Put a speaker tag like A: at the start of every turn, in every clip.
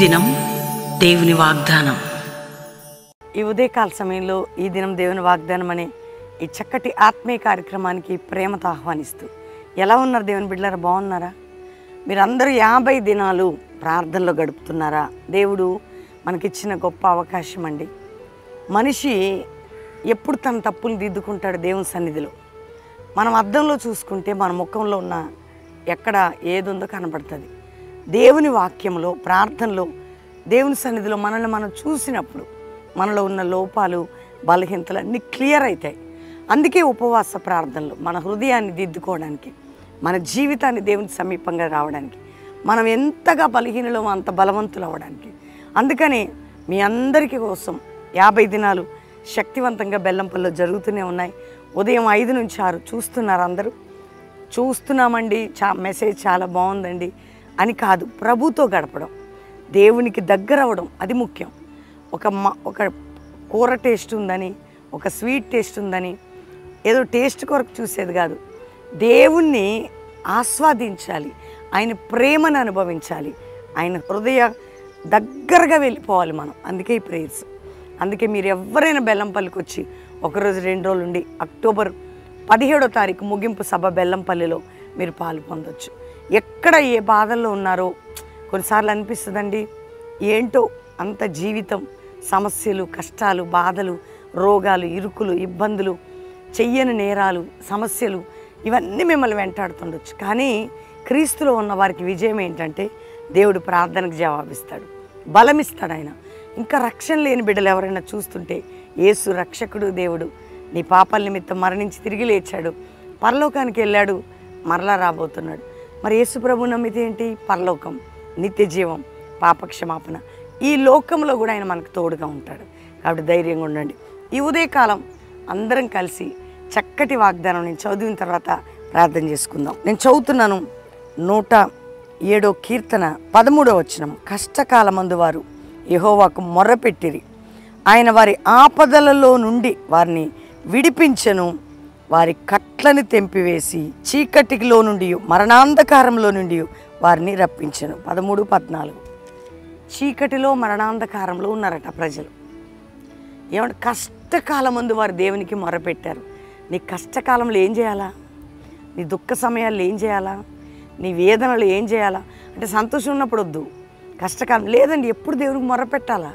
A: దినం దేవుని వాగ్దానం.
B: ఈ ఉదయకాల సమయంలో ఈ దినం దేవుని వాగ్దానం అనే ఈ చక్కటి ఆత్మీయ కార్యక్రమానికి ప్రేమతో ఆహ్వానిస్తూ, ఎలా ఉన్నారు దేవుని బిడ్డలారా? బాగున్నారా? మీరందరూ 50 దినాలు ప్రార్థనలో గడుపుతున్నారా? దేవుడు మనకిచ్చిన గొప్ప అవకాశం అండి. మనిషి ఎప్పుడు తన తప్పులు దిద్దుకుంటాడు దేవుని సన్నిధిలో. మనం అద్దంలో చూసుకుంటే మన ముఖంలో ఉన్న ఎక్కడ ఏదుందో కనబడుతుంది. దేవుని వాక్యంలో, ప్రార్థనలో, దేవుని సన్నిధిలో మనల్ని మనం చూసినప్పుడు మనలో ఉన్న లోపాలు, బలహీనతలు అన్నీ క్లియర్ అవుతాయి. అందుకే ఉపవాస ప్రార్థనలు మన హృదయాన్ని దిద్దుకోవడానికి, మన జీవితాన్ని దేవుని సమీపంగా రావడానికి, మనం ఎంతగా బలహీనలో అంత బలవంతులు అవ్వడానికి. అందుకని మీ అందరికీ కోసం 50 దినాలు శక్తివంతంగా బెల్లంపల్లిలో జరుగుతూనే ఉన్నాయి. ఉదయం 5 నుంచి 6 చూస్తున్నారు అందరూ. చూస్తున్నామండి, మెసేజ్ చాలా బాగుందండి అని కాదు, ప్రభుతో గడపడం, దేవునికి దగ్గర అవ్వడం అది ముఖ్యం. ఒక కూర టేస్ట్ ఉందని, ఒక స్వీట్ టేస్ట్ ఉందని ఏదో టేస్ట్ కొరకు చూసేది కాదు. దేవుణ్ణి ఆస్వాదించాలి, ఆయన ప్రేమను అనుభవించాలి, ఆయన హృదయ దగ్గరగా వెళ్ళిపోవాలి మనం. అందుకే ఈ ప్రేయర్స్. అందుకే మీరు ఎవరైనా బెల్లంపల్లికి వచ్చి ఒకరోజు 2 రోజులు ఉండి అక్టోబర్ 17వ తారీఖు ముగింపు సభ బెల్లంపల్లిలో మీరు పాలు పొందొచ్చు. ఎక్కడ ఏ బాధల్లో ఉన్నారో కొన్నిసార్లు అనిపిస్తుందండి, ఏంటో అంత జీవితం, సమస్యలు, కష్టాలు, బాధలు, రోగాలు, ఇరుకులు, ఇబ్బందులు, చెయ్యని నేరాలు, సమస్యలు ఇవన్నీ మిమ్మల్ని వెంటాడుతుండొచ్చు. కానీ క్రీస్తులో ఉన్న వారికి విజయం ఏంటంటే దేవుడు ప్రార్థనకు జవాబిస్తాడు, బలమిస్తాడు. ఆయన ఇంకా రక్షణ లేని బిడ్డలు ఎవరైనా చూస్తుంటే, యేసు రక్షకుడు, దేవుడు నీ పాపాల నిమిత్తం మరణించి తిరిగి లేచాడు, పరలోకానికి వెళ్ళాడు, మరలా రాబోతున్నాడు. మరి యేసు ప్రభు నమ్మితే ఏంటి? పరలోకం, నిత్య జీవం, పాపక్షమాపణ. ఈ లోకంలో కూడా ఆయన మనకు తోడుగా ఉంటాడు. కాబట్టి ధైర్యంగా ఉండండి. ఈ ఉదయకాలం అందరం కలిసి చక్కటి వాగ్దానం నేను చదివిన తర్వాత ప్రార్థన చేసుకుందాం. నేను చదువుతున్నాను 107వ కీర్తన 13వ వచనం. కష్టకాలమందు వారు యెహోవాకు మొర్రపెట్టిరి, ఆయన వారి ఆపదలలో నుండి వారిని విడిపించెను, వారి కట్లని తెంపివేసి చీకటిలో నుండి, మరణాంధకారంలో నుండి వారిని రప్పించెను. 13, 14. చీకటిలో, మరణాంధకారంలో ఉన్నారట ప్రజలు. ఏమంటే కష్టకాలం ముందు వారు దేవునికి మొరపెట్టారు. నీ కష్టకాలంలో ఏం చేయాలా? నీ దుఃఖ సమయాల్లో ఏం చేయాలా? నీ వేదనలు ఏం చేయాలా? అంటే సంతోషం ఉన్నప్పుడు వద్దు, కష్టకాలం లేదండి, ఎప్పుడు దేవునికి మొరపెట్టాలా?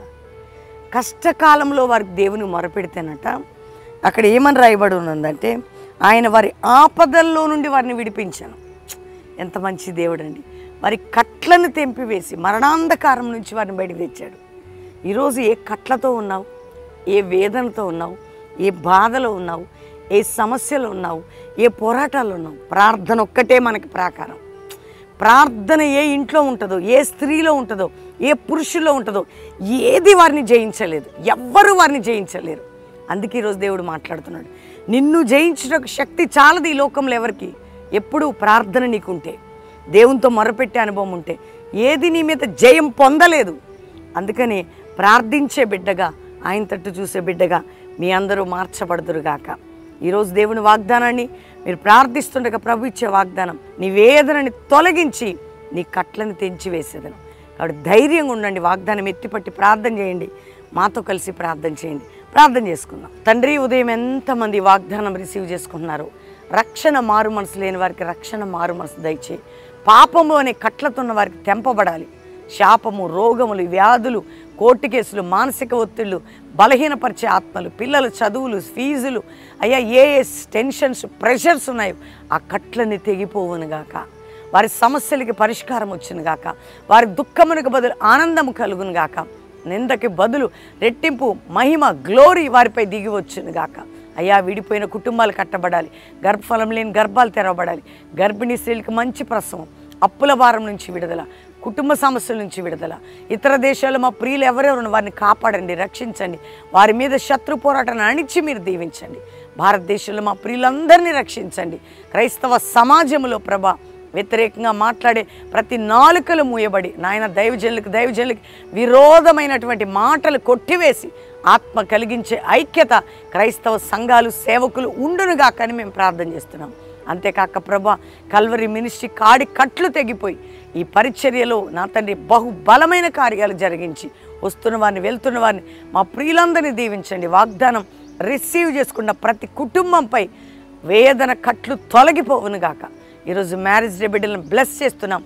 B: కష్టకాలంలో వారికి దేవుని మొరపెడితేనట అక్కడ ఏమని రాయబడి ఉన్నదంటే, ఆయన వారి ఆపదల్లో నుండి వారిని విడిపించాను. ఎంత మంచి దేవుడు అండి. వారి కట్లను తెంపివేసి మరణాంధకారం నుంచి వారిని బయటకు తెచ్చాడు. ఈరోజు ఏ కట్లతో ఉన్నావు? ఏ వేదనతో ఉన్నావు? ఏ బాధలో ఉన్నావు? ఏ సమస్యలో ఉన్నావు? ఏ పోరాటాల్లో ఉన్నావు? ప్రార్థన ఒక్కటే మనకి ప్రాకారం. ప్రార్థన ఏ ఇంట్లో ఉంటుందో, ఏ స్త్రీలో ఉంటుందో, ఏ పురుషుల్లో ఉంటుందో, ఏది వారిని జయించలేదు. ఎవ్వరూ వారిని జయించలేరు. అందుకే ఈరోజు దేవుడు మాట్లాడుతున్నాడు, నిన్ను జయించిన శక్తి చాలదు ఈ లోకంలో ఎవరికి. ఎప్పుడు ప్రార్థన నీకుంటే, దేవునితో మొరపెట్టే అనుభవం ఉంటే, ఏది నీ మీద జయం పొందలేదు. అందుకని ప్రార్థించే బిడ్డగా, ఆయన తట్టు చూసే బిడ్డగా మీ అందరూ మార్చబడుదురుగాక. ఈరోజు దేవుని వాగ్దానాన్ని మీరు ప్రార్థిస్తుండగా ప్రభు ఇచ్చే వాగ్దానం, నీ వేదనని తొలగించి నీ కట్లను తెంచి వేసేదను. కాబట్టి ధైర్యంగా ఉండండి. వాగ్దానం ఎత్తిపట్టి ప్రార్థన చేయండి. మాతో కలిసి ప్రార్థన చేయండి. ప్రార్థన చేసుకుందాం. తండ్రి, ఉదయం ఎంతమంది వాగ్దానం రిసీవ్ చేసుకుంటున్నారు. రక్షణ మారు మనసు లేని వారికి రక్షణ మారు మనసు దయచేయి. పాపము అనే కట్లతో ఉన్న వారికి తెంపబడాలి. శాపము, రోగములు, వ్యాధులు, కోర్టు కేసులు, మానసిక ఒత్తిళ్లు, బలహీనపరిచే ఆత్మలు, పిల్లల చదువులు, ఫీజులు, అయ్యా ఏ టెన్షన్స్, ప్రెషర్స్ ఉన్నాయో ఆ కట్లన్నీ తెగిపోవునుగాక. వారి సమస్యలకి పరిష్కారం వచ్చునుగాక. వారి దుఃఖమునకు బదులు ఆనందము కలుగునుగాక. నిందకి బదులు రెట్టింపు మహిమ, గ్లోరీ వారిపై దిగి వచ్చునుగాక. అయ్యా, విడిపోయిన కుటుంబాలు కట్టబడాలి. గర్భఫలం లేని గర్భాలు తెరవబడాలి. గర్భిణీ స్త్రీలకు మంచి ప్రసవం, అప్పుల భారం నుంచి విడుదల, కుటుంబ సమస్యల నుంచి విడుదల. ఇతర దేశాల్లో మా ప్రియులు ఎవరెవరు వారిని కాపాడండి, రక్షించండి. వారి మీద శత్రు పోరాటాన్ని అణిచి మీరు దీవించండి. భారతదేశంలో మా ప్రియులందరినీ రక్షించండి. క్రైస్తవ సమాజంలో ప్రభా వ్యతిరేకంగా మాట్లాడే ప్రతి నాలుకలు మూయబడి, నాయన దైవజనులకి విరోధమైనటువంటి మాటలు కొట్టివేసి ఆత్మ కలిగించే ఐక్యత క్రైస్తవ సంఘాలు, సేవకులు ఉండునుగా కానీ మేము ప్రార్థన చేస్తున్నాం. అంతేకాక ప్రభా కల్వరి మినిస్ట్రీ కాడి కట్లు తెగిపోయి ఈ పరిచర్యలో నా తండ్రి బలమైన కార్యాలు జరిగించి వస్తున్న వారిని వెళ్తున్న వారిని మా ప్రియులందరినీ దీవించండి. వాగ్దానం రిసీవ్ చేసుకున్న ప్రతి కుటుంబంపై వేదన కట్లు తొలగిపోవును గాక. ఈరోజు మ్యారేజ్ డే బిడ్డలను బ్లెస్ చేస్తున్నాం.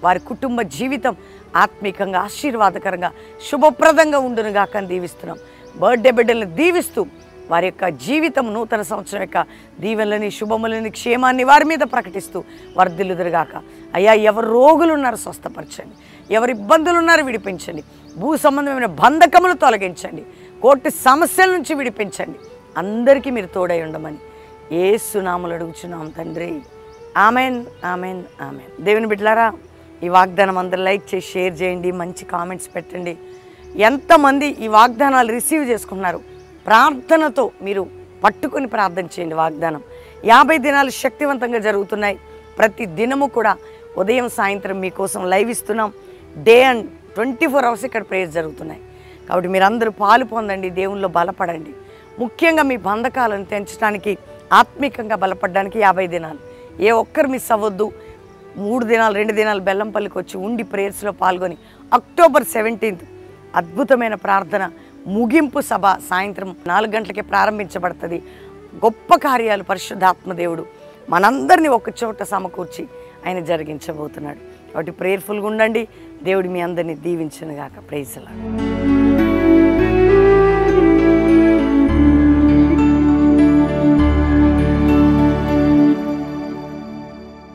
B: వారి కుటుంబ జీవితం ఆత్మీకంగా ఆశీర్వాదకరంగా శుభప్రదంగా ఉండును గాక అని దీవిస్తున్నాం. బర్త్డే బిడ్డలను దీవిస్తూ వారి యొక్క జీవితం నూతన సంవత్సరం యొక్క దీవెనలని శుభములని క్షేమాన్ని వారి మీద ప్రకటిస్తూ వర్ధిల్లుదురుగాక. అయ్యా, ఎవరు రోగులు ఉన్నారో స్వస్థపరచండి, ఎవరు ఇబ్బందులు ఉన్నారో విడిపించండి, భూ సంబంధమైన బంధకములు తొలగించండి, కోర్టు సమస్యల నుంచి విడిపించండి. అందరికీ మీరు తోడై ఉండమని యేసు నామములో అడుగుచున్నాం తండ్రి. Amen, amen, amen. దేవుని బిడ్డలారా, ఈ వాగ్దానం అందరూ లైక్ చేసి షేర్ చేయండి, మంచి కామెంట్స్ పెట్టండి. ఎంతమంది ఈ వాగ్దానాలు రిసీవ్ చేసుకున్నారు ప్రార్థనతో మీరు పట్టుకొని ప్రార్థన చేయండి. వాగ్దానం 50 దినాలు శక్తివంతంగా జరుగుతున్నాయి. ప్రతి దినము కూడా ఉదయం సాయంత్రం మీకోసం లైవ్ ఇస్తున్నాం. డే అండ్ 24 అవర్స్ ఇక్కడ ప్రేయర్స్ జరుగుతున్నాయి. కాబట్టి మీరందరూ పాలు పొందండి, దేవునిలో బలపడండి. ముఖ్యంగా మీ బంధకాలను తెంచడానికి ఆత్మీకంగా బలపడడానికి 50 దినాలు ఏ ఒక్కరు మిస్ అవ్వద్దు. 3 దినాలు 2 దినాలు బెల్లంపల్లికి వచ్చి ఉండి ప్రేయర్స్లో పాల్గొని అక్టోబర్ 17 అద్భుతమైన ప్రార్థన ముగింపు సభ సాయంత్రం 4 గంటలకే ప్రారంభించబడుతుంది. గొప్ప కార్యాలు పరిశుద్ధాత్మదేవుడు మనందరినీ ఒక చోట సమకూర్చి ఆయన జరిగించబోతున్నాడు. కాబట్టి ప్రేయర్ఫుల్గా ఉండండి. దేవుడు మీ అందరినీ దీవించును గాక. Praise the lord.